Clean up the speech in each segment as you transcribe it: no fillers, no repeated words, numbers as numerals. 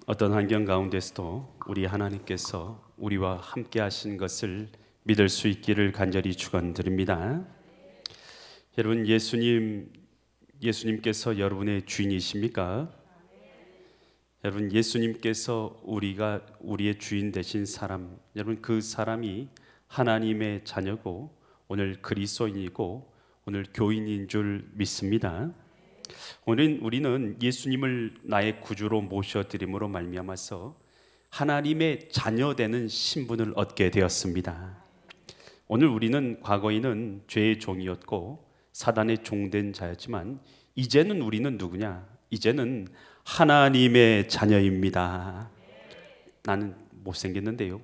어떤 환경 가운데서도 우리 하나님께서 우리와 함께 하신 것을 믿을 수 있기를 간절히 축원드립니다. 여러분, 예수님께서 여러분의 주인이십니까? 여러분, 예수님께서 우리의 주인 되신 사람, 여러분 그 사람이 하나님의 자녀고 오늘 그리스도인이고 오늘 교인인 줄 믿습니다. 오늘 우리는 예수님을 나의 구주로 모셔드림으로 말미암아서 하나님의 자녀되는 신분을 얻게 되었습니다. 오늘 우리는 과거에는 죄의 종이었고 사단의 종된 자였지만 이제는 우리는 누구냐? 이제는 하나님의 자녀입니다. 나는 못생겼는데요.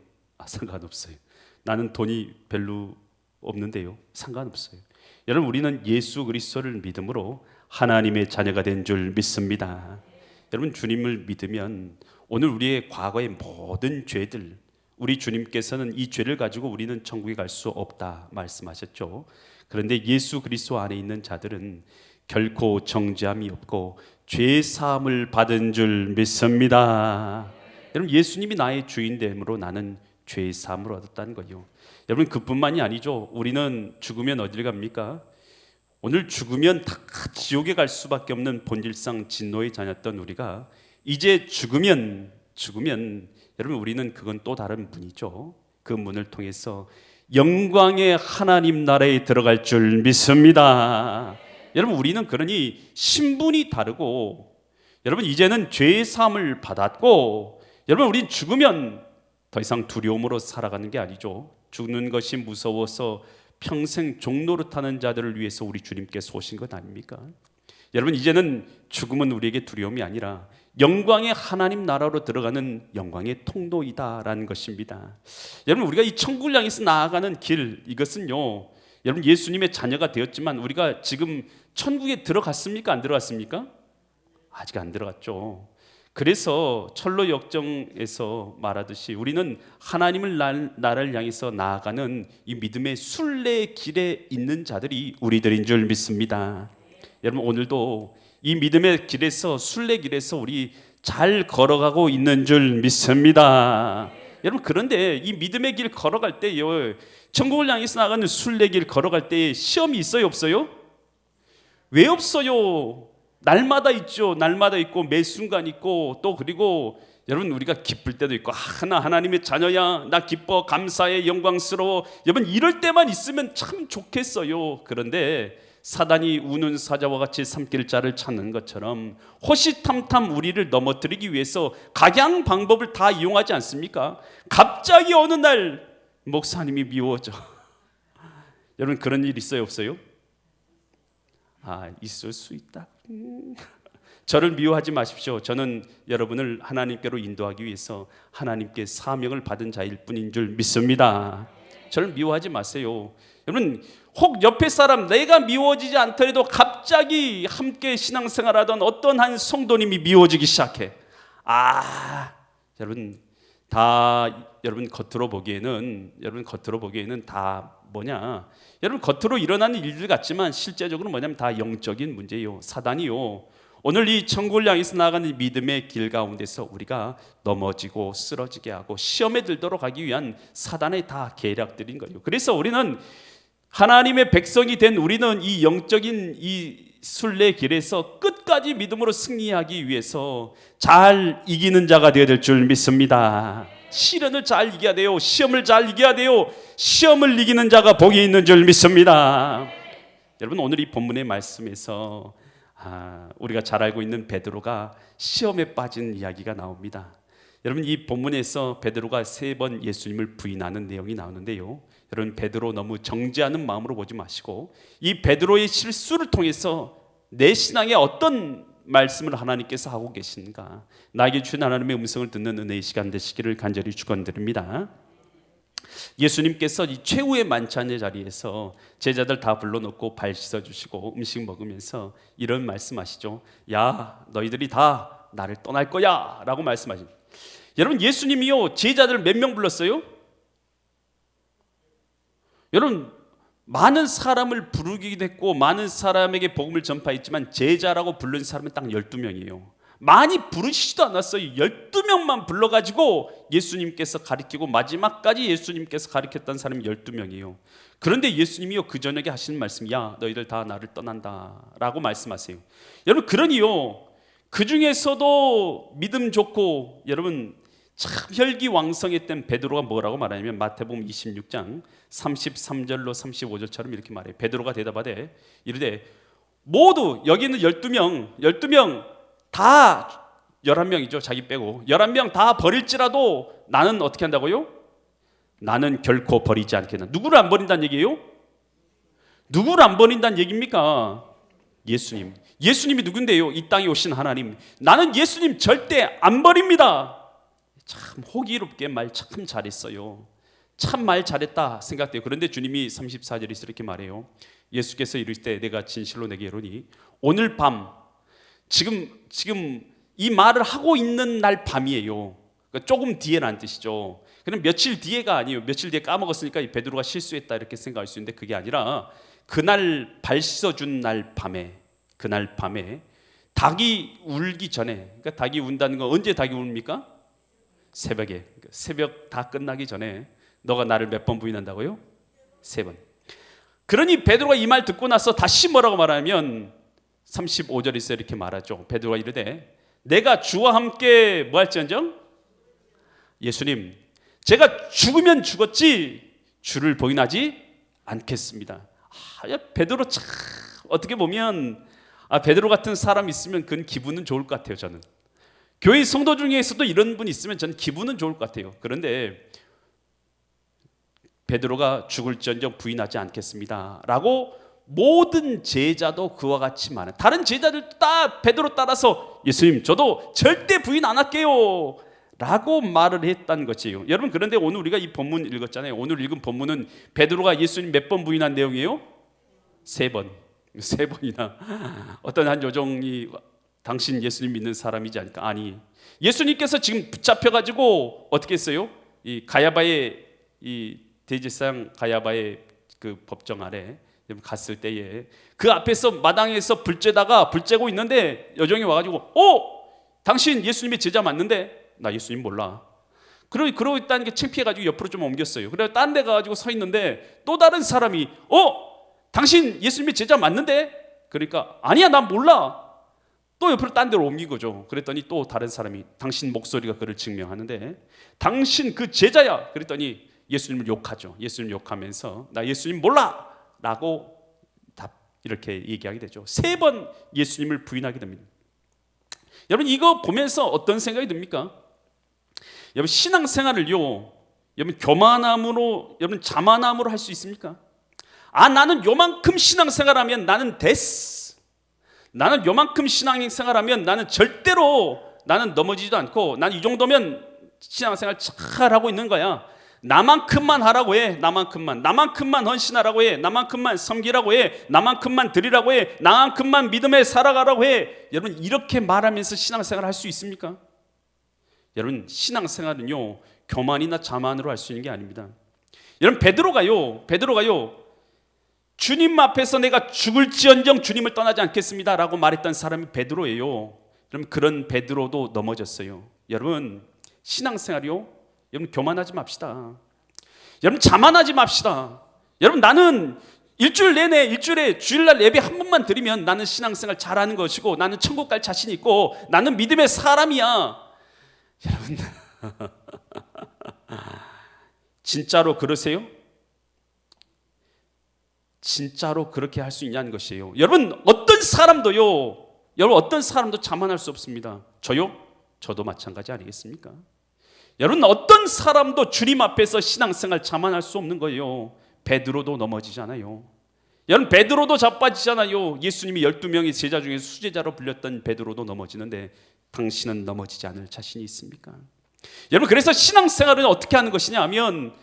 상관없어요. 나는 돈이 별로 없는데요. 상관없어요. 여러분, 우리는 예수 그리스도를 믿음으로 하나님의 자녀가 된 줄 믿습니다. 여러분, 주님을 믿으면 오늘 우리의 과거의 모든 죄들, 우리 주님께서는 이 죄를 가지고 우리는 천국에 갈 수 없다 말씀하셨죠. 그런데 예수 그리스도 안에 있는 자들은 결코 정죄함이 없고 죄 사함을 받은 줄 믿습니다. 여러분, 예수님이 나의 주인됨으로 나는 죄 사함을 얻었다는 거요. 여러분, 그뿐만이 아니죠. 우리는 죽으면 어디를 갑니까? 오늘 죽으면 다 지옥에 갈 수밖에 없는 본질상 진노의 자녀였던 우리가 이제 죽으면 여러분, 우리는 그건 또 다른 문이죠. 그 문을 통해서 영광의 하나님 나라에 들어갈 줄 믿습니다. 여러분, 우리는 그러니 신분이 다르고, 여러분 이제는 죄의 사함을 받았고, 여러분 우린 죽으면 더 이상 두려움으로 살아가는 게 아니죠. 죽는 것이 무서워서 평생 종노릇하는 자들을 위해서 우리 주님께서 오신 것 아닙니까? 여러분, 이제는 죽음은 우리에게 두려움이 아니라 영광의 하나님 나라로 들어가는 영광의 통로이다라는 것입니다. 여러분, 우리가 이 천국을 향해서 나아가는 길, 이것은요, 여러분 예수님의 자녀가 되었지만 우리가 지금 천국에 들어갔습니까? 안 들어갔습니까? 아직 안 들어갔죠. 그래서 철로 역정에서 말하듯이 우리는 하나님을 나라를 향해서 나아가는 이 믿음의 순례의 길에 있는 자들이 우리들인 줄 믿습니다. 여러분, 오늘도 이 믿음의 길에서, 순례길에서 우리 잘 걸어가고 있는 줄 믿습니다. 여러분, 그런데 이 믿음의 길 걸어갈 때요, 천국을 향해서 나가는 순례길 걸어갈 때 시험이 있어요, 없어요? 왜 없어요? 날마다 있죠. 날마다 있고 매 순간 있고, 또 그리고 여러분 우리가 기쁠 때도 있고, 나 하나님의 자녀야, 나 기뻐, 감사해, 영광스러워. 여러분, 이럴 때만 있으면 참 좋겠어요. 그런데 사단이 우는 사자와 같이 삼킬 자를 찾는 것처럼 호시탐탐 우리를 넘어뜨리기 위해서 각양 방법을 다 이용하지 않습니까? 갑자기 어느 날 목사님이 미워져. 여러분, 그런 일 있어요, 없어요? 있을 수 있다. 저를 미워하지 마십시오. 저는 여러분을 하나님께로 인도하기 위해서 하나님께 사명을 받은 자일 뿐인 줄 믿습니다. 저를 미워하지 마세요. 여러분, 혹 옆에 사람, 내가 미워지지 않더라도 갑자기 함께 신앙생활하던 어떤 한 성도님이 미워지기 시작해. 여러분 겉으로 보기에는 다 뭐냐? 여러분, 겉으로 일어나는 일들 같지만 실제적으로 뭐냐면 다 영적인 문제예요. 사단이요, 오늘 이 천국을 향해서 나아가는 믿음의 길 가운데서 우리가 넘어지고 쓰러지게 하고 시험에 들도록 하기 위한 사단의 다 계략들인 거예요. 그래서 우리는 하나님의 백성이 된 우리는 이 영적인 이 순례 길에서 끝까지 믿음으로 승리하기 위해서 잘 이기는 자가 되어야 될 줄 믿습니다. 시련을 잘 이겨야 돼요. 시험을 잘 이겨야 돼요. 시험을 이기는 자가 복이 있는 줄 믿습니다. 여러분, 오늘 이 본문의 말씀에서 우리가 잘 알고 있는 베드로가 시험에 빠진 이야기가 나옵니다. 여러분, 이 본문에서 베드로가 3번 예수님을 부인하는 내용이 나오는데요, 여러분, 베드로 너무 정죄하는 마음으로 보지 마시고 이 베드로의 실수를 통해서 내 신앙에 어떤 말씀을 하나님께서 하고 계신가, 나에게 주신 하나님의 음성을 듣는 은혜의 시간 되시기를 간절히 축원드립니다. 예수님께서 이 최후의 만찬의 자리에서 제자들 다 불러놓고 발 씻어주시고 음식 먹으면서 이런 말씀하시죠. 야, 너희들이 다 나를 떠날 거야 라고 말씀하십니다. 여러분, 예수님이요, 제자들 몇 명 불렀어요? 여러분, 많은 사람을 부르기도 했고 많은 사람에게 복음을 전파했지만 제자라고 부른 사람은 딱 12명이에요. 많이 부르시지도 않았어요. 12명만 불러가지고 예수님께서 가르치고 마지막까지 예수님께서 가르쳤던 사람이 12명이에요. 그런데 예수님이요 그 저녁에 하시는 말씀이 야 너희들 다 나를 떠난다 라고 말씀하세요. 여러분 그러니요 그 중에서도 믿음 좋고 여러분 참 혈기왕성했던 베드로가 뭐라고 말하냐면 마태복음 26장 33절로 35절처럼 이렇게 말해요. 베드로가 대답하되 이르되 모두 여기 있는 12명 다 11명이죠. 자기 빼고 11명 다 버릴지라도 나는 어떻게 한다고요? 나는 결코 버리지 않겠다. 누구를 안 버린다는 얘기예요? 누구를 안 버린다는 얘기입니까? 예수님. 예수님이 누군데요? 이 땅에 오신 하나님. 나는 예수님 절대 안 버립니다. 참 호기롭게 말 참 잘했어요. 참 말 잘했다 생각돼요. 그런데 주님이 34절에서 이렇게 말해요. 예수께서 이르실 때 내가 진실로 내게 이르노니 오늘 밤 지금 이 말을 하고 있는 날 밤이에요. 그러니까 조금 뒤에라는 뜻이죠. 그럼 며칠 뒤에가 아니에요. 며칠 뒤에 까먹었으니까 이 베드로가 실수했다 이렇게 생각할 수 있는데 그게 아니라 그날 발 씻어준 날 밤에 그날 밤에 닭이 울기 전에 그러니까 닭이 운다는 건 언제 닭이 웁니까? 새벽에. 새벽 다 끝나기 전에 너가 나를 몇 번 부인한다고요? 3번. 그러니 베드로가 이 말 듣고 나서 다시 뭐라고 말하면 35절에서 이렇게 말하죠. 베드로가 이르되 내가 주와 함께 뭐 할지언정 예수님 제가 죽으면 죽었지 주를 부인하지 않겠습니다. 베드로 참 어떻게 보면 베드로 같은 사람 있으면 그건 기분은 좋을 것 같아요. 저는 교회 성도 중에서도 이런 분이 있으면 저는 기분은 좋을 것 같아요. 그런데 베드로가 죽을지언정 부인하지 않겠습니다 라고 모든 제자도 그와 같이 말해요. 다른 제자들도 다 베드로 따라서 예수님 저도 절대 부인 안 할게요 라고 말을 했다는 것이에요. 여러분 그런데 오늘 우리가 이 본문 읽었잖아요. 오늘 읽은 본문은 베드로가 예수님 몇 번 부인한 내용이에요? 3번. 3번이나 어떤 한 요정이 당신 예수님 믿는 사람이지 않을까? 아니 예수님께서 지금 붙잡혀가지고 어떻게 했어요? 이 가야바의 이 대제사장 가야바의 그 법정 아래 갔을 때에 그 앞에서 마당에서 불 쬐고 있는데 여종이 와가지고 당신 예수님의 제자 맞는데? 나 예수님 몰라. 그러고 있다는 게 창피해가지고 옆으로 좀 옮겼어요. 그래서 딴 데 가가지고 서 있는데 또 다른 사람이 당신 예수님의 제자 맞는데? 그러니까 아니야 난 몰라. 또 옆으로 딴 데로 옮긴 거죠. 그랬더니 또 다른 사람이 당신 목소리가 그를 증명하는데 당신 그 제자야. 그랬더니 예수님을 욕하죠. 예수님 욕하면서 나 예수님 몰라 라고 이렇게 얘기하게 되죠. 3번 예수님을 부인하게 됩니다. 여러분 이거 보면서 어떤 생각이 듭니까? 여러분 신앙생활을요 여러분 교만함으로 여러분 자만함으로 할 수 있습니까? 나는 요만큼 신앙생활하면 나는 됐어. 나는 요만큼 신앙생활하면 나는 절대로 나는 넘어지지도 않고 난 이 정도면 신앙생활 잘하고 있는 거야. 나만큼만 하라고 해. 나만큼만 헌신하라고 해. 나만큼만 섬기라고 해. 나만큼만 드리라고 해. 나만큼만 믿음에 살아가라고 해. 여러분 이렇게 말하면서 신앙생활 할 수 있습니까? 여러분 신앙생활은요 교만이나 자만으로 할 수 있는 게 아닙니다. 여러분 베드로가요 주님 앞에서 내가 죽을지언정 주님을 떠나지 않겠습니다 라고 말했던 사람이 베드로예요. 그럼 그런 베드로도 넘어졌어요. 여러분 신앙생활이요 여러분 교만하지 맙시다. 여러분 자만하지 맙시다. 여러분 나는 일주일에 주일날 예배 한 번만 드리면 나는 신앙생활 잘하는 것이고 나는 천국 갈 자신이 있고 나는 믿음의 사람이야. 여러분 진짜로 그러세요? 진짜로 그렇게 할 수 있냐는 것이에요. 여러분 어떤 사람도 자만할 수 없습니다. 저요? 저도 마찬가지 아니겠습니까? 여러분 어떤 사람도 주님 앞에서 신앙생활 자만할 수 없는 거예요. 베드로도 넘어지잖아요. 여러분 베드로도 자빠지잖아요. 예수님이 12명의 제자 중에 수제자로 불렸던 베드로도 넘어지는데 당신은 넘어지지 않을 자신이 있습니까? 여러분 그래서 신앙생활은 어떻게 하는 것이냐 하면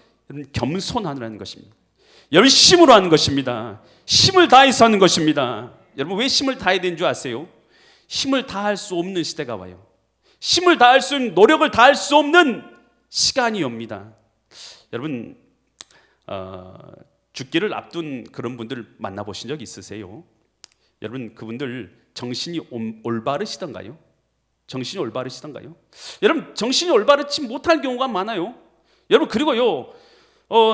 겸손하는 것입니다. 열심으로 하는 것입니다. 힘을 다해서 하는 것입니다. 여러분 왜 힘을 다해야 되는 줄 아세요? 힘을 다할 수 없는 시대가 와요. 힘을 다할 수 있는 노력을 다할 수 없는 시간이 옵니다. 여러분 죽기를 앞둔 그런 분들 만나보신 적 있으세요? 여러분 그분들 정신이 올바르시던가요? 정신이 올바르시던가요? 여러분, 정신이 올바르지 못할 경우가 많아요. 여러분, 그리고요,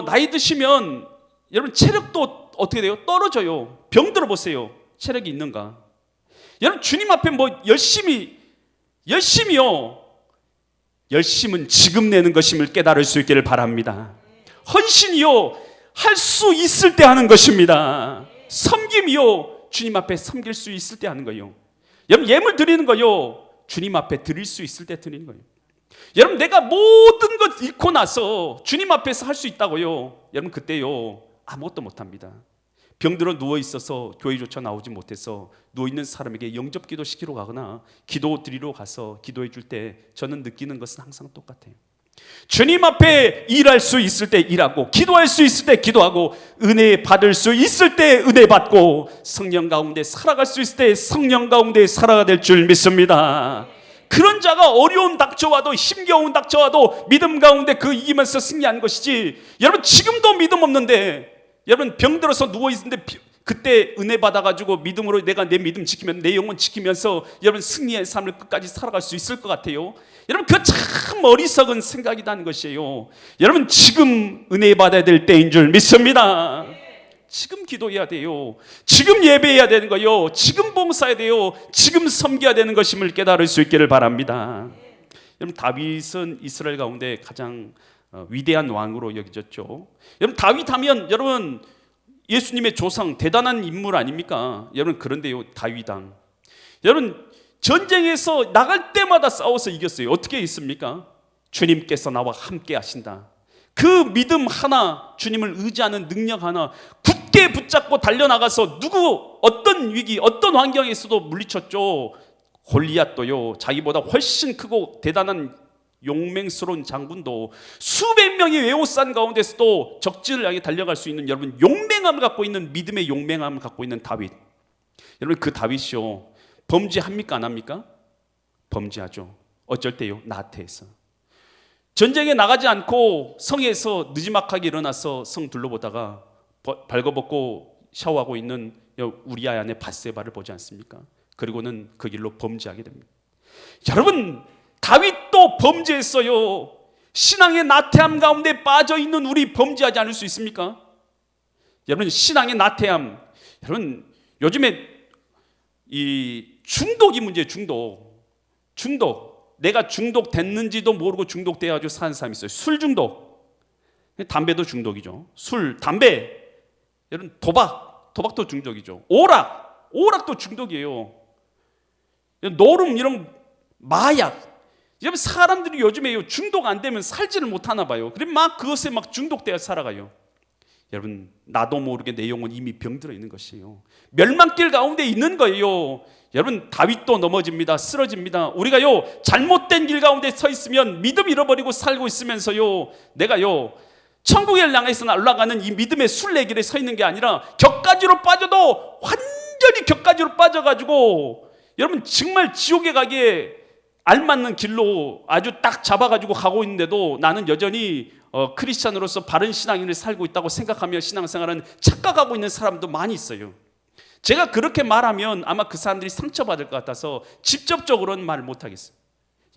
나이 드시면 여러분 체력도 어떻게 돼요? 떨어져요. 병들어 보세요. 체력이 있는가? 여러분, 주님 앞에 뭐 열심히요. 열심은 지금 내는 것임을 깨달을 수 있기를 바랍니다. 헌신이요, 할 수 있을 때 하는 것입니다. 섬김이요, 주님 앞에 섬길 수 있을 때 하는 거예요. 여러분, 예물 드리는 거요, 주님 앞에 드릴 수 있을 때 드리는 거예요. 여러분, 내가 모든 것 잃고 나서 주님 앞에서 할 수 있다고요, 여러분 그때요 아무것도 못합니다. 병들어 누워있어서 교회조차 나오지 못해서 누워있는 사람에게 영접기도 시키러 가거나 기도 드리러 가서 기도해 줄 때 저는 느끼는 것은 항상 똑같아요. 주님 앞에 일할 수 있을 때 일하고, 기도할 수 있을 때 기도하고, 은혜 받을 수 있을 때 은혜 받고, 성령 가운데 살아갈 수 있을 때 성령 가운데 살아가 될 줄 믿습니다. 그런 자가 어려움 닥쳐와도, 힘겨운 닥쳐와도 믿음 가운데 그 이기면서 승리한 것이지, 여러분 지금도 믿음 없는데, 여러분 병들어서 누워있는데 그때 은혜 받아가지고 믿음으로 내가 내 믿음 지키면, 내 영혼 지키면서 여러분 승리의 삶을 끝까지 살아갈 수 있을 것 같아요? 여러분, 그거 참 어리석은 생각이라는 것이에요. 여러분, 지금 은혜 받아야 될 때인 줄 믿습니다. 지금 기도해야 돼요. 지금 예배해야 되는 거요. 지금 봉사해야 돼요. 지금 섬겨야 되는 것임을 깨달을 수 있기를 바랍니다. 여러분, 다윗은 이스라엘 가운데 가장 위대한 왕으로 여겨졌죠. 여러분, 다윗 하면 여러분 예수님의 조상, 대단한 인물 아닙니까? 여러분, 그런데요, 다윗왕, 여러분 전쟁에서 나갈 때마다 싸워서 이겼어요. 어떻게 있습니까? 주님께서 나와 함께 하신다. 그 믿음 하나, 주님을 의지하는 능력 하나 굳게 붙잡고 달려나가서 누구 어떤 위기, 어떤 환경에서도 물리쳤죠. 골리앗도요, 자기보다 훨씬 크고 대단한 용맹스러운 장군도 수백 명의 외호산 가운데서도 적진을 향해 달려갈 수 있는, 여러분 용맹함을 갖고 있는, 믿음의 용맹함을 갖고 있는 다윗. 여러분, 그 다윗이요, 범죄합니까 안 합니까? 범죄하죠. 어쩔 때요, 나태해서 전쟁에 나가지 않고 성에서 느지막하게 일어나서 성 둘러보다가 발거벗고 샤워하고 있는 우리아의 아내 밧세바를 보지 않습니까? 그리고는 그 길로 범죄하게 됩니다. 여러분, 다윗도 범죄했어요. 신앙의 나태함 가운데 빠져있는 우리 범죄하지 않을 수 있습니까? 여러분, 신앙의 나태함, 여러분 요즘에 이 중독이 문제예요. 중독. 내가 중독됐는지도 모르고 중독돼가지고 사는 사람이 있어요. 술 중독. 담배도 중독이죠. 술, 담배. 여러분, 도박도 중독이죠. 오락도 중독이에요. 노름, 이런 마약. 여러분, 사람들이 요즘에 중독 안 되면 살지를 못하나 봐요. 그래 막 그것에 막 중독되어 살아가요. 여러분, 나도 모르게 내 영혼 이미 병들어 있는 것이에요. 멸망길 가운데 있는 거예요. 여러분, 다윗도 넘어집니다. 쓰러집니다. 우리가요, 잘못된 길 가운데 서 있으면, 믿음 잃어버리고 살고 있으면서요, 내가요 천국을 향해서 올라가는 이 믿음의 순례길에 서 있는 게 아니라 격가지로 빠져도 완전히 격가지로 빠져가지고 여러분 정말 지옥에 가기에 알맞는 길로 아주 딱 잡아가지고 가고 있는데도 나는 여전히 크리스찬으로서 바른 신앙인을 살고 있다고 생각하며 신앙생활은 착각하고 있는 사람도 많이 있어요. 제가 그렇게 말하면 아마 그 사람들이 상처받을 것 같아서 직접적으로는 말 못하겠어요.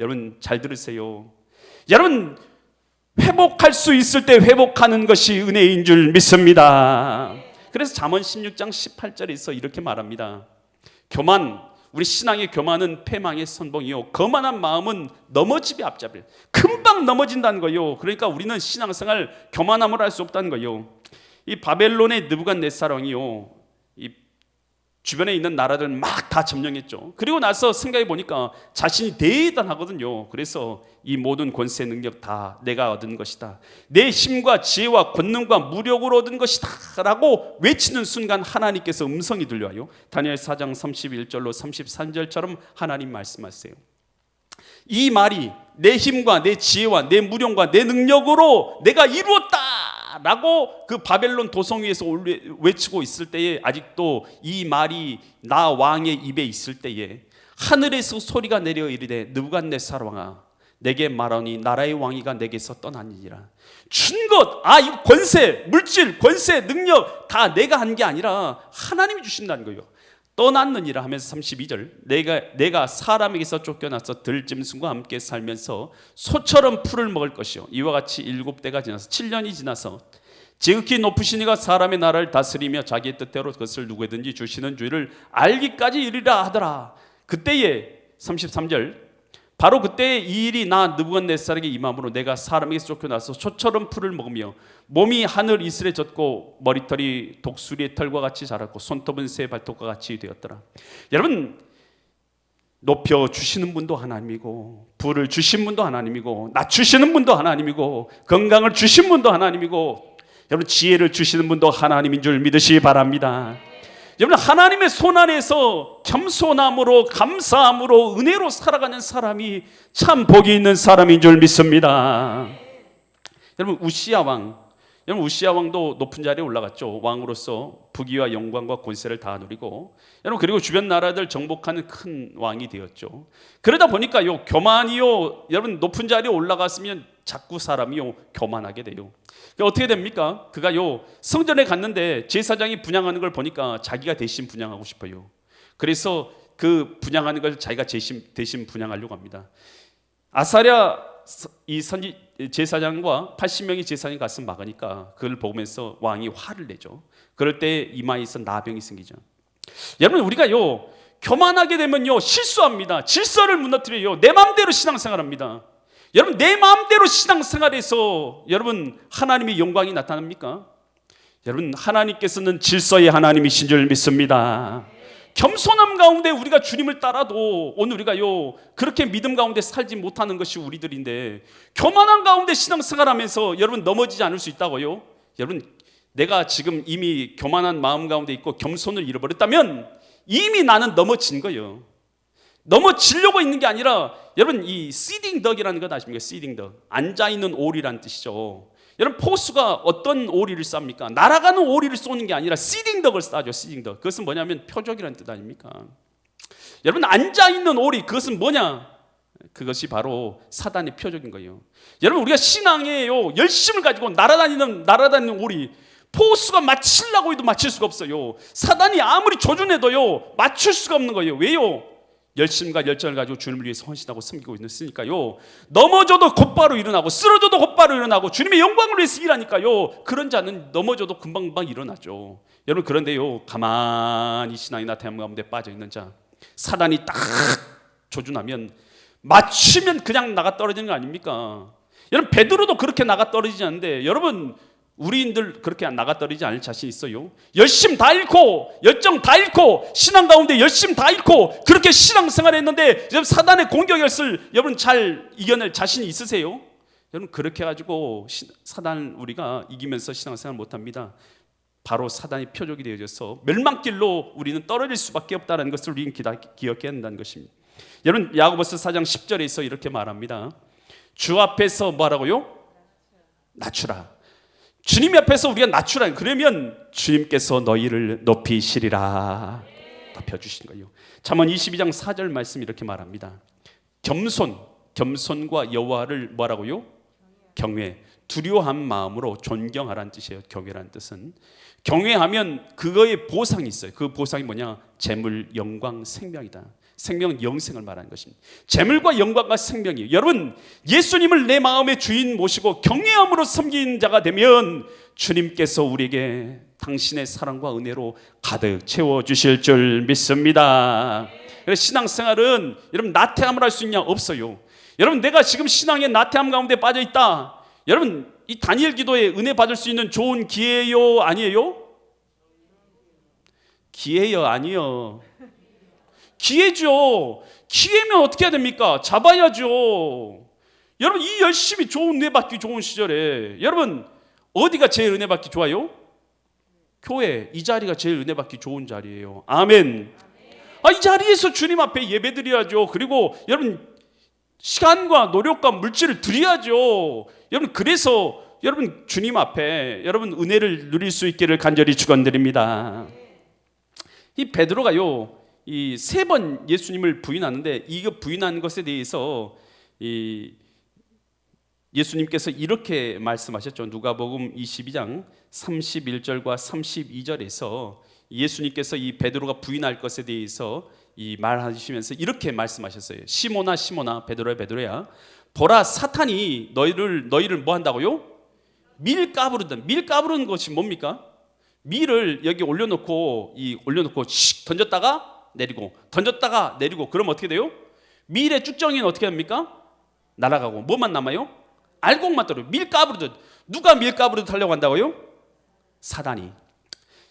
여러분, 잘 들으세요. 여러분, 회복할 수 있을 때 회복하는 것이 은혜인 줄 믿습니다. 그래서 잠언 16장 18절에서 이렇게 말합니다. 교만, 우리 신앙의 교만은 패망의 선봉이요, 거만한 마음은 넘어짐의 앞잡이. 금방 넘어진다는 거예요. 그러니까 우리는 신앙생활 교만함을 할 수 없다는 거예요. 이 바벨론의 느부갓네살왕이요, 이 주변에 있는 나라들 막 다 점령했죠. 그리고 나서 생각해 보니까 자신이 대단하거든요. 그래서 이 모든 권세 능력 다 내가 얻은 것이다, 내 힘과 지혜와 권능과 무력으로 얻은 것이다 라고 외치는 순간 하나님께서 음성이 들려와요. 다니엘 4장 31절로 33절처럼 하나님 말씀하세요. 이 말이 내 힘과 내 지혜와 내 무력과 내 능력으로 내가 이루었다 라고 그 바벨론 도성 위에서 외치고 있을 때에, 아직도 이 말이 나 왕의 입에 있을 때에 하늘에서 소리가 내려 이르되 느부갓네살 왕아, 내게 말하니 나라의 왕위가 내게서 떠나니라. 준 것, 이 권세, 물질, 권세, 능력 다 내가 한 게 아니라 하나님이 주신다는 거예요. 떠났느니라 하면서 32절 내가 사람에게서 쫓겨나서 들짐승과 함께 살면서 소처럼 풀을 먹을 것이요 이와 같이 7대가 지나서 7년이 지나서 지극히 높으신 이가 사람의 나라를 다스리며 자기의 뜻대로 그것을 누구에든지 주시는 줄을 알기까지 이르리라 하더라. 그때에 33절 바로 그때 이 일이 나 느부갓네살에게 임함으로 내가 사람에게서 쫓겨나서 소처럼 풀을 먹으며 몸이 하늘 이슬에 젖고 머리털이 독수리의 털과 같이 자랐고 손톱은 새 발톱과 같이 되었더라. 여러분, 높여주시는 분도 하나님이고 부를 주신 분도 하나님이고 낮추시는 분도 하나님이고 건강을 주신 분도 하나님이고 여러분 지혜를 주시는 분도 하나님인 줄 믿으시기 바랍니다. 여러분, 하나님의 손 안에서 겸손함으로 감사함으로 은혜로 살아가는 사람이 참 복이 있는 사람인 줄 믿습니다. 여러분, 우시야 왕도 높은 자리에 올라갔죠. 왕으로서 부귀와 영광과 권세를 다 누리고 여러분 그리고 주변 나라들 정복하는 큰 왕이 되었죠. 그러다 보니까요 교만이요 여러분 높은 자리에 올라갔으면 자꾸 사람이요 교만하게 돼요. 어떻게 됩니까? 그가요 성전에 갔는데 제사장이 분향하는 걸 보니까 자기가 대신 분향하고 싶어요. 그래서 그 분향하는 걸 자기가 대신 분향하려고 합니다. 아사랴 이 제사장과 80명의 제사장이 가서 막으니까 그걸 보면서 왕이 화를 내죠. 그럴 때 이마에서 나병이 생기죠. 여러분, 우리가요 교만하게 되면요 실수합니다. 질서를 무너뜨려요. 내 마음대로 신앙생활합니다. 여러분, 내 마음대로 신앙생활에서 여러분 하나님의 영광이 나타납니까? 여러분, 하나님께서는 질서의 하나님이신 줄 믿습니다. 겸손함 가운데 우리가 주님을 따라도 오늘 우리가요 그렇게 믿음 가운데 살지 못하는 것이 우리들인데 교만함 가운데 신앙생활하면서 여러분 넘어지지 않을 수 있다고요? 여러분, 내가 지금 이미 교만한 마음 가운데 있고 겸손을 잃어버렸다면 이미 나는 넘어진 거예요. 넘어지려고 있는 게 아니라 여러분 이 시딩 덕이라는 것 아십니까? 시딩 덕, 앉아있는 오리라는 뜻이죠. 여러분, 포수가 어떤 오리를 쏩니까? 날아가는 오리를 쏘는 게 아니라 시딩 덕을 쏴죠. 시딩 덕. 그것은 뭐냐면 표적이라는 뜻 아닙니까? 여러분, 앉아있는 오리, 그것은 뭐냐? 그것이 바로 사단의 표적인 거예요. 여러분, 우리가 신앙에요 열심을 가지고 날아다니는 오리, 포수가 맞추려고 해도 맞출 수가 없어요. 사단이 아무리 조준해도요 맞출 수가 없는 거예요. 왜요? 열심과 열정을 가지고 주님을 위해서 헌신하고 섬기고 있으니까요 넘어져도 곧바로 일어나고 쓰러져도 곧바로 일어나고 주님의 영광을 위해서 일하니까요 그런 자는 넘어져도 금방금방 일어나죠. 여러분, 그런데요 가만히 신앙이 나태함 가운데 빠져있는 자, 사단이 딱 조준하면 맞추면 그냥 나가 떨어지는 거 아닙니까? 여러분, 베드로도 그렇게 나가 떨어지지 않는데 여러분 우리인들 그렇게 나가 떨어지지 않을 자신 있어요? 열심 다 잃고 열정 다 잃고 신앙 가운데 열심 다 잃고 그렇게 신앙생활을 했는데 여러분 사단의 공격을 여러분 잘 이겨낼 자신이 있으세요? 여러분, 그렇게 해가지고 사단을 우리가 이기면서 신앙생활 못합니다. 바로 사단의 표적이 되어져서 멸망길로 우리는 떨어질 수밖에 없다는 것을 우리는 기억해야 한다는 것입니다. 여러분, 야고보서 4장 10절에서 이렇게 말합니다. 주 앞에서 뭐라고요? 낮추라. 주님 앞에서 우리가 낮추라. 그러면 주님께서 너희를 높이시리라. 높여주신 거예요. 잠언 22장 4절 말씀 이렇게 말합니다. 겸손과 여호와를 뭐라고요? 경외. 두려워한 마음으로 존경하라는 뜻이에요. 경외라는 뜻은 경외하면 그거의 보상이 있어요. 그 보상이 뭐냐? 재물, 영광, 생명이다. 생명은 영생을 말하는 것입니다. 재물과 영광과 생명이에요. 여러분, 예수님을 내 마음의 주인 모시고 경외함으로 섬기는 자가 되면 주님께서 우리에게 당신의 사랑과 은혜로 가득 채워주실 줄 믿습니다. 그래서 신앙생활은 여러분 나태함을 할 수 있냐? 없어요. 여러분, 내가 지금 신앙의 나태함 가운데 빠져있다. 여러분, 이 다니엘 기도에 은혜 받을 수 있는 좋은 기회요? 아니에요? 기회요? 아니요. 기회죠. 기회면 어떻게 해야 됩니까? 잡아야죠. 여러분, 이 열심히 좋은 은혜 받기 좋은 시절에 여러분 어디가 제일 은혜 받기 좋아요? 교회. 이 자리가 제일 은혜 받기 좋은 자리예요. 아멘. 이 자리에서 주님 앞에 예배 드려야죠. 그리고 여러분 시간과 노력과 물질을 드려야죠. 여러분, 그래서 여러분 주님 앞에 여러분 은혜를 누릴 수 있기를 간절히 축원드립니다. 이 베드로가요 이 3번 예수님을 부인하는데 이거 부인한 것에 대해서 예수님께서 이렇게 말씀하셨죠. 누가복음 22장 31절과 32절에서 예수님께서 이 베드로가 부인할 것에 대해서 이 말하시면서 이렇게 말씀하셨어요. 시몬아 시몬아 베드로야 베드로야 보라 사탄이 너희를 뭐 한다고요? 밀 까부르다. 밀 까부르는 것이 뭡니까? 밀을 여기 올려놓고 씩 던졌다가 내리고 던졌다가 내리고 그럼 어떻게 돼요? 밀의 쭉정이는 어떻게 합니까? 날아가고 뭐만 남아요? 알곡만 떨어요. 밀 까부르듯. 누가 밀 까부르듯 하려고 한다고요? 사단이.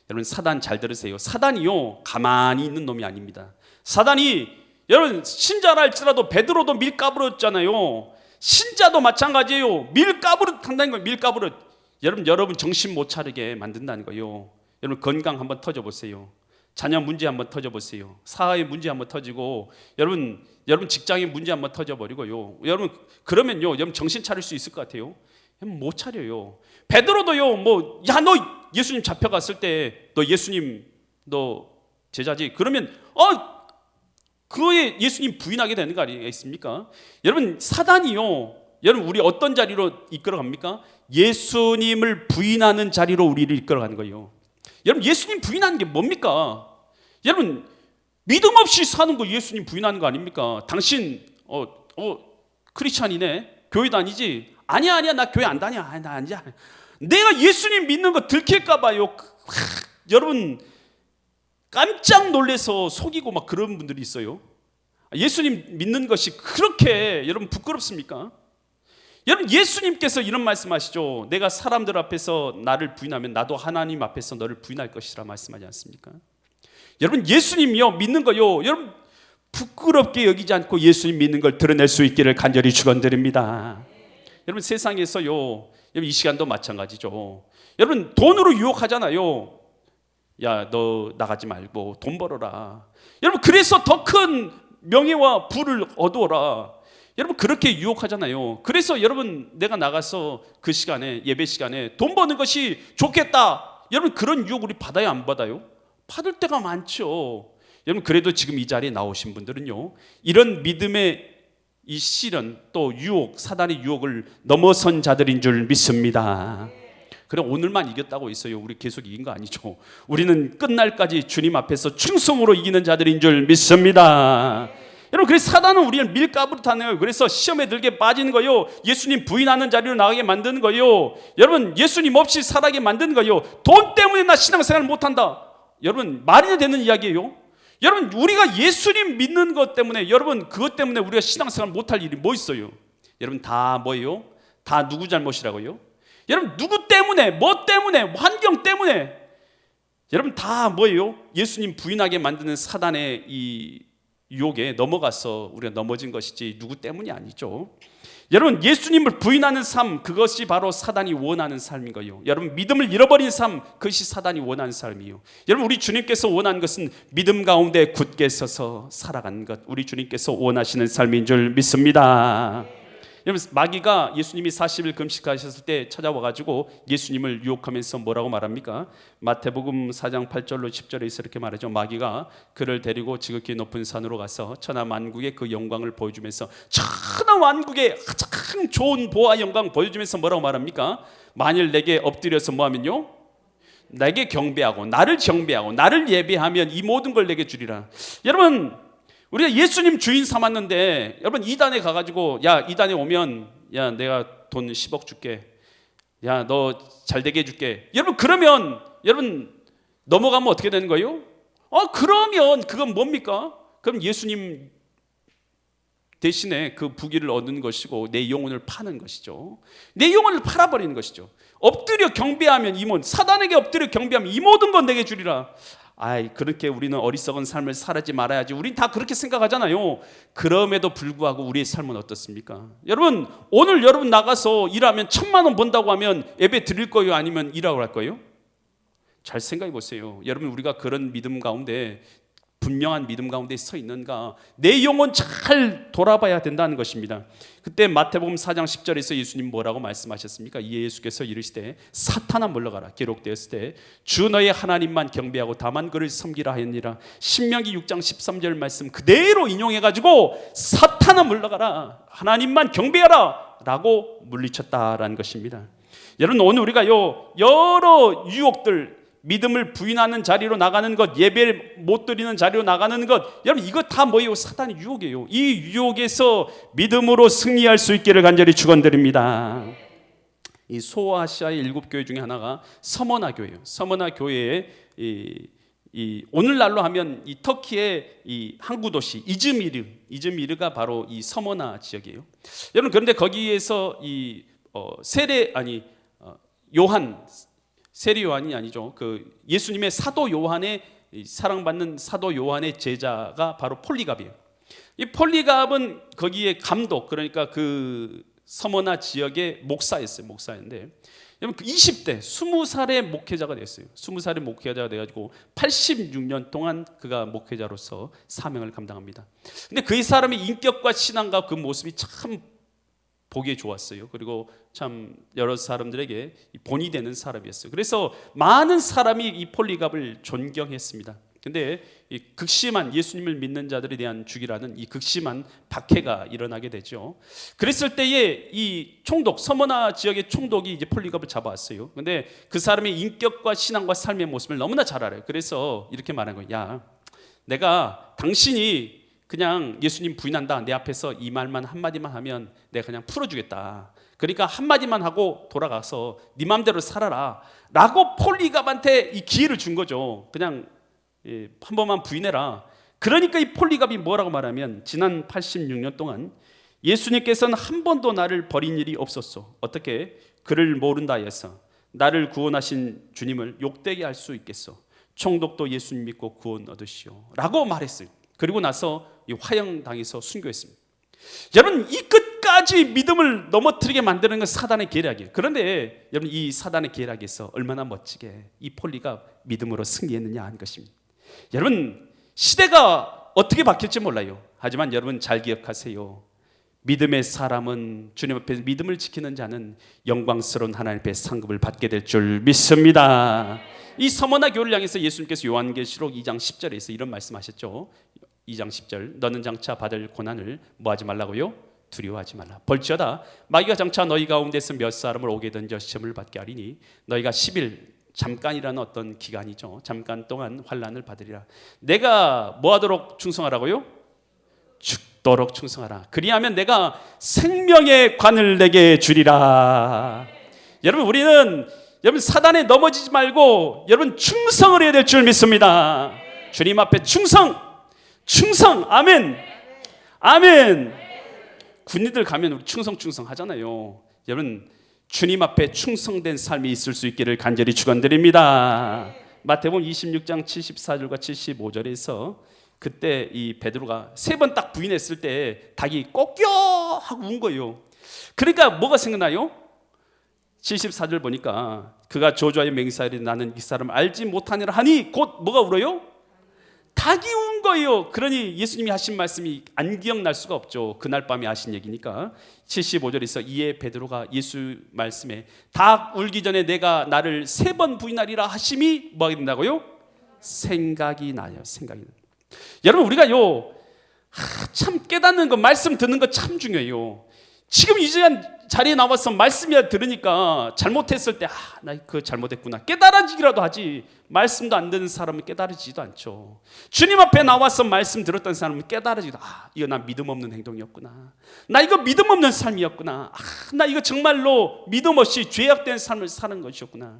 여러분 사단 잘 들으세요. 사단이요 가만히 있는 놈이 아닙니다. 사단이 여러분 신자라 할지라도 베드로도 밀 까부르졌잖아요. 신자도 마찬가지예요. 밀 까부르듯 한다는 거예요. 밀 까부르듯. 여러분 정신 못 차리게 만든다는 거예요. 여러분 건강 한번 터져보세요. 자녀 문제 한번 터져보세요. 사회 문제 한번 터지고 여러분 직장의 문제 한번 터져버리고요. 여러분 그러면요 여러분 정신 차릴 수 있을 것 같아요? 못 차려요. 베드로도요 너 예수님 잡혀갔을 때 너 예수님 너 제자지 그러면 그의 예수님 부인하게 되는 거 아니겠습니까? 여러분 사단이요 여러분 우리 어떤 자리로 이끌어갑니까? 예수님을 부인하는 자리로 우리를 이끌어가는 거예요. 여러분 예수님 부인하는 게 뭡니까? 여러분 믿음 없이 사는 거 예수님 부인하는 거 아닙니까? 당신 크리스찬이네 교회 다니지? 아니야 나 교회 안 다녀. 나 아니야. 내가 예수님 믿는 거 들킬까 봐요. 여러분 깜짝 놀래서 속이고 막 그런 분들이 있어요. 예수님 믿는 것이 그렇게 여러분 부끄럽습니까? 여러분 예수님께서 이런 말씀하시죠. 내가 사람들 앞에서 나를 부인하면 나도 하나님 앞에서 너를 부인할 것이라 말씀하지 않습니까? 여러분 예수님이요 믿는 거요 여러분 부끄럽게 여기지 않고 예수님 믿는 걸 드러낼 수 있기를 간절히 축원드립니다. 여러분 세상에서요 여러분 이 시간도 마찬가지죠. 여러분 돈으로 유혹하잖아요. 야 너 나가지 말고 돈 벌어라. 여러분 그래서 더 큰 명예와 부를 얻어라. 여러분 그렇게 유혹하잖아요. 그래서 여러분 내가 나가서 그 시간에 예배 시간에 돈 버는 것이 좋겠다. 여러분 그런 유혹 우리 받아요 안 받아요? 받을 때가 많죠. 여러분 그래도 지금 이 자리에 나오신 분들은요 이런 믿음의 이 시련 또 유혹 사단의 유혹을 넘어선 자들인 줄 믿습니다. 그래 오늘만 이겼다고 있어요. 우리 계속 이긴 거 아니죠. 우리는 끝날까지 주님 앞에서 충성으로 이기는 자들인 줄 믿습니다. 여러분 그래서 사단은 우리를 밀가부르다는 거예요. 그래서 시험에 들게 빠지는 거예요. 예수님 부인하는 자리로 나가게 만드는 거예요. 여러분 예수님 없이 살아게 만드는 거예요. 돈 때문에 나 신앙생활 못한다. 여러분 말이 되는 이야기예요. 여러분 우리가 예수님 믿는 것 때문에 여러분 그것 때문에 우리가 신앙생활 못할 일이 뭐 있어요? 여러분 다 뭐예요? 다 누구 잘못이라고요? 여러분 누구 때문에 뭐 때문에 환경 때문에 여러분 다 뭐예요? 예수님 부인하게 만드는 사단의 이 유혹에 넘어가서 우리가 넘어진 것이지 누구 때문이 아니죠. 여러분 예수님을 부인하는 삶 그것이 바로 사단이 원하는 삶인 거예요. 여러분 믿음을 잃어버린 삶 그것이 사단이 원하는 삶이에요. 여러분 우리 주님께서 원하는 것은 믿음 가운데 굳게 서서 살아가는 것 우리 주님께서 원하시는 삶인 줄 믿습니다. 여러분 마귀가 예수님이 40일 금식하셨을 때 찾아와가지고 예수님을 유혹하면서 뭐라고 말합니까? 마태복음 4장 8절로 10절에 이렇게 말하죠. 마귀가 그를 데리고 지극히 높은 산으로 가서 천하 만국의 그 영광을 보여주면서 천하 만국의 가장 좋은 보아 영광 보여주면서 뭐라고 말합니까? 만일 내게 엎드려서 뭐하면요? 내게 경배하고 나를 예배하면 이 모든 걸 내게 주리라. 여러분 우리가 예수님 주인 삼았는데 여러분 이단에 가가지고 야 이단에 오면 야 내가 돈 10억 줄게. 야 너 잘되게 해줄게. 여러분 그러면 여러분 넘어가면 어떻게 되는 거예요? 그러면 그건 뭡니까? 그럼 예수님 대신에 그 부귀를 얻는 것이고 내 영혼을 파는 것이죠. 내 영혼을 팔아버리는 것이죠. 엎드려 경배하면 이 모든 사단에게 엎드려 경배하면 이 모든 건 내게 주리라. 그렇게 우리는 어리석은 삶을 살지 말아야지. 우린 다 그렇게 생각하잖아요. 그럼에도 불구하고 우리의 삶은 어떻습니까? 여러분 오늘 여러분 나가서 일하면 1,000만 원 번다고 하면 예배 드릴 거예요? 아니면 일하고 할 거예요? 잘 생각해 보세요. 여러분 우리가 그런 믿음 가운데 분명한 믿음 가운데 서 있는가 내 영혼 잘 돌아봐야 된다는 것입니다. 그때 마태복음 4장 10절에서 예수님 뭐라고 말씀하셨습니까? 이에 예수께서 이르시되 사탄아 물러가라 기록되었을 때 주 너의 하나님만 경배하고 다만 그를 섬기라 하였니라. 신명기 6장 13절 말씀 그대로 인용해가지고 사탄아 물러가라 하나님만 경배하라 라고 물리쳤다라는 것입니다. 여러분 오늘 우리가요 여러 유혹들 믿음을 부인하는 자리로 나가는 것, 예배를 못 드리는 자리로 나가는 것, 여러분 이거 다 뭐예요? 사단의 유혹이에요. 이 유혹에서 믿음으로 승리할 수 있기를 간절히 축원드립니다. 이 소아시아의 7교회 중에 하나가 서머나 교회예요. 서머나 교회에 이 오늘날로 하면 이 터키의 이 항구 도시 이즈미르가 바로 이 서머나 지역이에요. 여러분 그런데 거기에서 이 세례 요한이 아니죠. 그 예수님의 사도 요한의 사랑받는 사도 요한의 제자가 바로 폴리갑이에요. 이 폴리갑은 거기에 감독, 그러니까 그 서머나 지역의 목사였는데 여러분 20대 20살의 목회자가 됐어요. 20살의 목회자가 돼가지고 86년 동안 그가 목회자로서 사명을 감당합니다. 근데 그 사람의 인격과 신앙과 그 모습이 참 보기에 좋았어요. 그리고 참 여러 사람들에게 본이 되는 사람이었어요. 그래서 많은 사람이 이 폴리갑을 존경했습니다. 근데 이 극심한 예수님을 믿는 자들에 대한 죽이라는 이 극심한 박해가 일어나게 되죠. 그랬을 때에 이 총독, 서머나 지역의 총독이 이제 폴리갑을 잡아왔어요. 근데 그 사람의 인격과 신앙과 삶의 모습을 너무나 잘 알아요. 그래서 이렇게 말한 거예요. 야, 내가 당신이 그냥 예수님 부인한다, 내 앞에서 이 말만 한마디만 하면 내가 그냥 풀어주겠다. 그러니까 한마디만 하고 돌아가서 네 맘대로 살아라 라고 폴리갑한테 이 기회를 준 거죠. 그냥 한 번만 부인해라. 그러니까 이 폴리갑이 뭐라고 말하면 지난 86년 동안 예수님께서는 한 번도 나를 버린 일이 없었소. 어떻게? 그를 모른다 해서 나를 구원하신 주님을 욕되게 할 수 있겠소. 총독도 예수님 믿고 구원 얻으시오 라고 말했어요. 그리고 나서 이 화형당해서 순교했습니다. 여러분 이 끝까지 믿음을 넘어뜨리게 만드는 건 사단의 계략이에요. 그런데 여러분 이 사단의 계략에서 얼마나 멋지게 이 폴리갑 믿음으로 승리했느냐 하는 것입니다. 여러분 시대가 어떻게 바뀔지 몰라요. 하지만 여러분 잘 기억하세요. 믿음의 사람은 주님 앞에서 믿음을 지키는 자는 영광스러운 하나님 앞에 상급을 받게 될 줄 믿습니다. 이 서머나 교회를 향해서 예수님께서 요한계시록 2장 10절에서 이런 말씀하셨죠. 2장 10절 너는 장차 받을 고난을 뭐하지 말라고요? 두려워하지 말라. 볼지어다 마귀가 장차 너희 가운데서 몇 사람을 오게 던져 시험을 받게 하리니 너희가 10일 잠깐이라는 어떤 기간이죠. 잠깐 동안 환난을 받으리라. 내가 뭐하도록 충성하라고요? 죽도록 충성하라. 그리하면 내가 생명의 관을 내게 주리라. 여러분 우리는 여러분 사단에 넘어지지 말고 여러분 충성을 해야 될 줄 믿습니다. 주님 앞에 충성 아멘 아멘. 군인들 가면 우리 충성 하잖아요. 여러분 주님 앞에 충성된 삶이 있을 수 있기를 간절히 축원드립니다. 마태복음 26장 74절과 75절에서 그때 이 베드로가 3번 딱 부인했을 때 닭이 꼬껴 하고 운 거예요. 그러니까 뭐가 생각나요? 74절 보니까 그가 저주하여 맹세하되 나는 이 사람을 알지 못하니라 하니 곧 뭐가 울어요? 닭이 운 거예요. 그러니 예수님이 하신 말씀이 안 기억날 수가 없죠. 그날 밤에 하신 얘기니까. 75절에서 이에 베드로가 예수 말씀에 닭 울기 전에 내가 나를 3번 부인하리라 하심이 뭐 하게 된다고요? 생각이 나요. 여러분 우리가요 참 깨닫는 거, 말씀 듣는 거 참 중요해요. 지금 이 자리에 나와서 말씀이라 들으니까 잘못했을 때 나 그거 잘못했구나 깨달아지기라도 하지, 말씀도 안 듣는 사람은 깨달아지지도 않죠. 주님 앞에 나와서 말씀 들었던 사람은 깨달아지기도 이거 나 믿음 없는 행동이었구나, 나 이거 믿음 없는 삶이었구나, 나 이거 정말로 믿음 없이 죄악된 삶을 사는 것이었구나,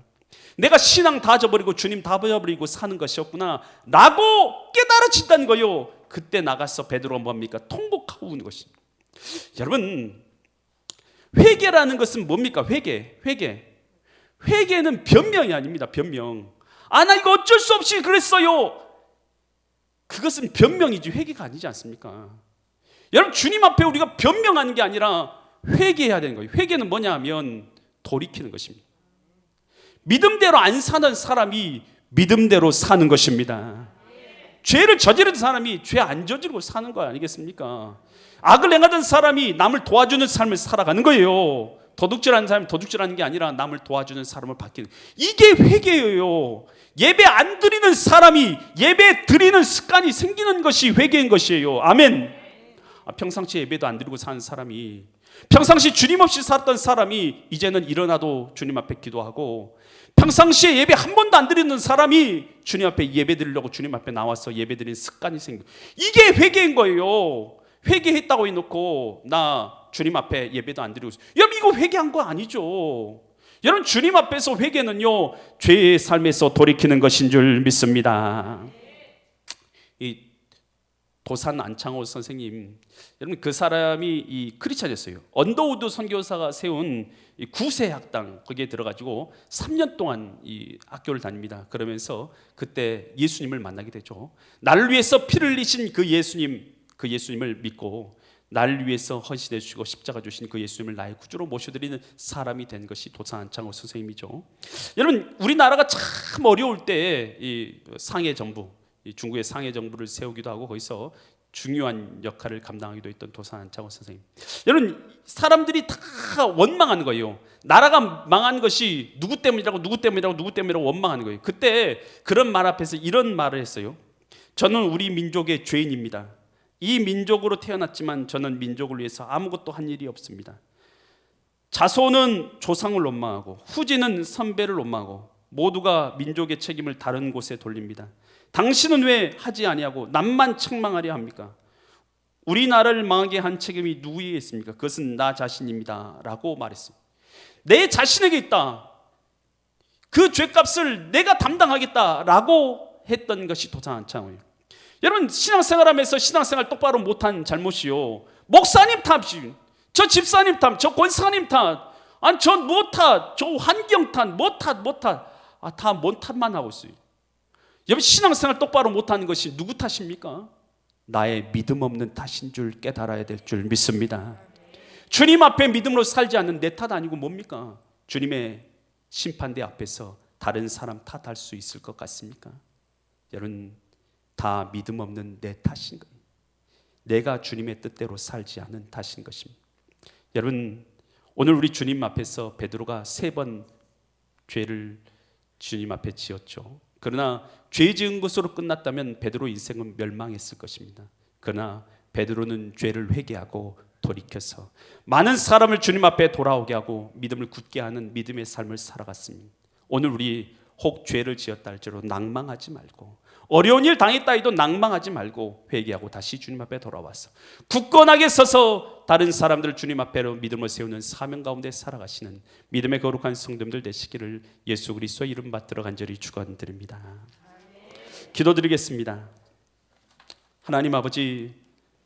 내가 신앙 다 저버리고 주님 다 버려버리고 사는 것이었구나 라고 깨달아진다는 거요. 그때 나가서 베드로가 뭡니까? 통곡하고 우는 것입니다. 여러분 회개라는 것은 뭡니까? 회개는 변명이 아닙니다. 변명. 나 이거 어쩔 수 없이 그랬어요. 그것은 변명이지 회개가 아니지 않습니까? 여러분 주님 앞에 우리가 변명하는 게 아니라 회개해야 되는 거예요. 회개는 뭐냐 하면 돌이키는 것입니다. 믿음대로 안 사는 사람이 믿음대로 사는 것입니다. 죄를 저지른 사람이 죄 안 저지르고 사는 거 아니겠습니까? 악을 행하던 사람이 남을 도와주는 삶을 살아가는 거예요. 도둑질하는 사람이 도둑질하는 게 아니라 남을 도와주는 사람을 바뀌는, 이게 회개예요. 예배 안 드리는 사람이 예배 드리는 습관이 생기는 것이 회개인 것이에요. 아멘. 평상시 예배도 안 드리고 사는 사람이, 평상시 주님 없이 살았던 사람이 이제는 일어나도 주님 앞에 기도하고, 평상시에 예배 한 번도 안 드리는 사람이 주님 앞에 예배 드리려고 주님 앞에 나와서 예배 드리는 습관이 생겨. 이게 회개인 거예요. 회개했다고 해놓고 나 주님 앞에 예배도 안 드리고 있어요. 여러분, 이거 회개한 거 아니죠. 여러분, 주님 앞에서 회개는요, 죄의 삶에서 돌이키는 것인 줄 믿습니다. 이 도산 안창호 선생님, 여러분, 그 사람이 이 크리스찬이었어요. 언더우드 선교사가 세운 이 구세 학당, 거기에 들어가지고 3년 동안 이 학교를 다닙니다. 그러면서 그때 예수님을 만나게 되죠. 나를 위해서 피를 흘리신 그 예수님을 믿고 나를 위해서 헌신해 주시고 십자가 주신 그 예수님을 나의 구주로 모셔드리는 사람이 된 것이 도산 안창호 선생님이죠. 여러분, 우리나라가 참 어려울 때 이 상해 정부, 중국의 상해 정부를 세우기도 하고 거기서 중요한 역할을 감당하기도 했던 도산 안창호 선생님. 여러분, 사람들이 다 원망하는 거예요. 나라가 망한 것이 누구 때문이라고 원망하는 거예요. 그때 그런 말 앞에서 이런 말을 했어요. 저는 우리 민족의 죄인입니다. 이 민족으로 태어났지만 저는 민족을 위해서 아무것도 한 일이 없습니다. 자손은 조상을 원망하고 후지는 선배를 원망하고 모두가 민족의 책임을 다른 곳에 돌립니다. 당신은 왜 하지 아니하고 남만 책망하려 합니까? 우리나라를 망하게 한 책임이 누구에게 있습니까? 그것은 나 자신입니다 라고 말했어요. 내 자신에게 있다. 그 죄값을 내가 담당하겠다라고 했던 것이 도산 안창호예요. 여러분, 신앙생활하면서 신앙생활 똑바로 못한 잘못이요, 목사님 탓이, 저 집사님 탓, 저 권사님 탓, 아니 저 뭐 탓, 저 환경 탓, 뭐 탓, 다 뭔 탓만 하고 있어요. 여러분, 신앙생활 똑바로 못하는 것이 누구 탓입니까? 나의 믿음 없는 탓인 줄 깨달아야 될 줄 믿습니다. 주님 앞에 믿음으로 살지 않는 내 탓 아니고 뭡니까? 주님의 심판대 앞에서 다른 사람 탓할 수 있을 것 같습니까? 여러분, 다 믿음 없는 내 탓인 거예요. 내가 주님의 뜻대로 살지 않은 탓인 것입니다. 여러분, 오늘 우리 주님 앞에서 베드로가 3번 죄를 주님 앞에 지었죠. 그러나 죄 지은 것으로 끝났다면 베드로 인생은 멸망했을 것입니다. 그러나 베드로는 죄를 회개하고 돌이켜서 많은 사람을 주님 앞에 돌아오게 하고 믿음을 굳게 하는 믿음의 삶을 살아갔습니다. 오늘 우리 혹 죄를 지었다 할지라도 낭망하지 말고, 어려운 일 당했다 해도 낭망하지 말고 회개하고 다시 주님 앞에 돌아와서 굳건하게 서서 다른 사람들을 주님 앞에로 믿음을 세우는 사명 가운데 살아가시는 믿음의 거룩한 성도들 되시기를 예수 그리스도의 이름 받들어 간절히 축원드립니다. 기도드리겠습니다. 하나님 아버지,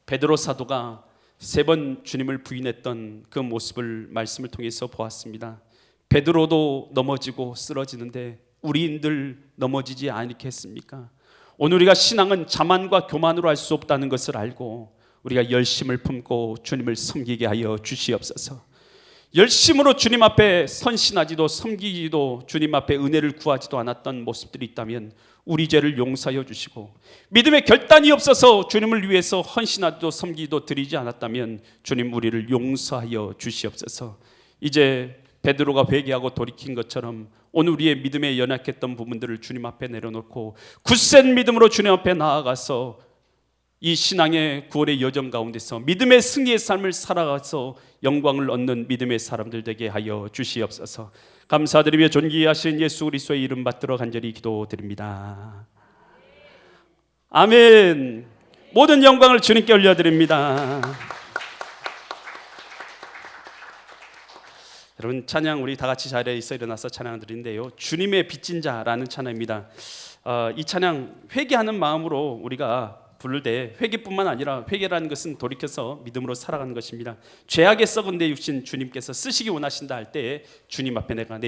베드로 사도가 3번 주님을 부인했던 그 모습을 말씀을 통해서 보았습니다. 베드로도 넘어지고 쓰러지는데 우리인들 넘어지지 않겠습니까? 오늘 우리가 신앙은 자만과 교만으로 할 수 없다는 것을 알고 우리가 열심을 품고 주님을 섬기게 하여 주시옵소서. 열심으로 주님 앞에 선신하지도 섬기지도 주님 앞에 은혜를 구하지도 않았던 모습들이 있다면 우리 죄를 용서하여 주시고, 믿음의 결단이 없어서 주님을 위해서 헌신하지도 섬기지도 드리지 않았다면 주님 우리를 용서하여 주시옵소서. 이제 베드로가 회개하고 돌이킨 것처럼 오늘 우리의 믿음에 연약했던 부분들을 주님 앞에 내려놓고 굳센 믿음으로 주님 앞에 나아가서 이 신앙의 구원의 여정 가운데서 믿음의 승리의 삶을 살아가서 영광을 얻는 믿음의 사람들 되게 하여 주시옵소서. 감사드리며 존귀하신 예수 그리스도의 이름 받들어 간절히 기도드립니다. 아멘. 모든 영광을 주님께 올려드립니다. 여러분, 찬양 우리 다 같이 자리에 있어 일어나서 찬양을 드리는데요, 주님의 빚진 자라는 찬양입니다. 이 찬양 회개하는 마음으로 우리가 부를 때, 회개뿐만 아니라 회개라는 것은 돌이켜서 믿음으로 살아가는 것입니다. 죄악에 썩은 내 육신 주님께서 쓰시기 원하신다 할 때 주님 앞에 내가 내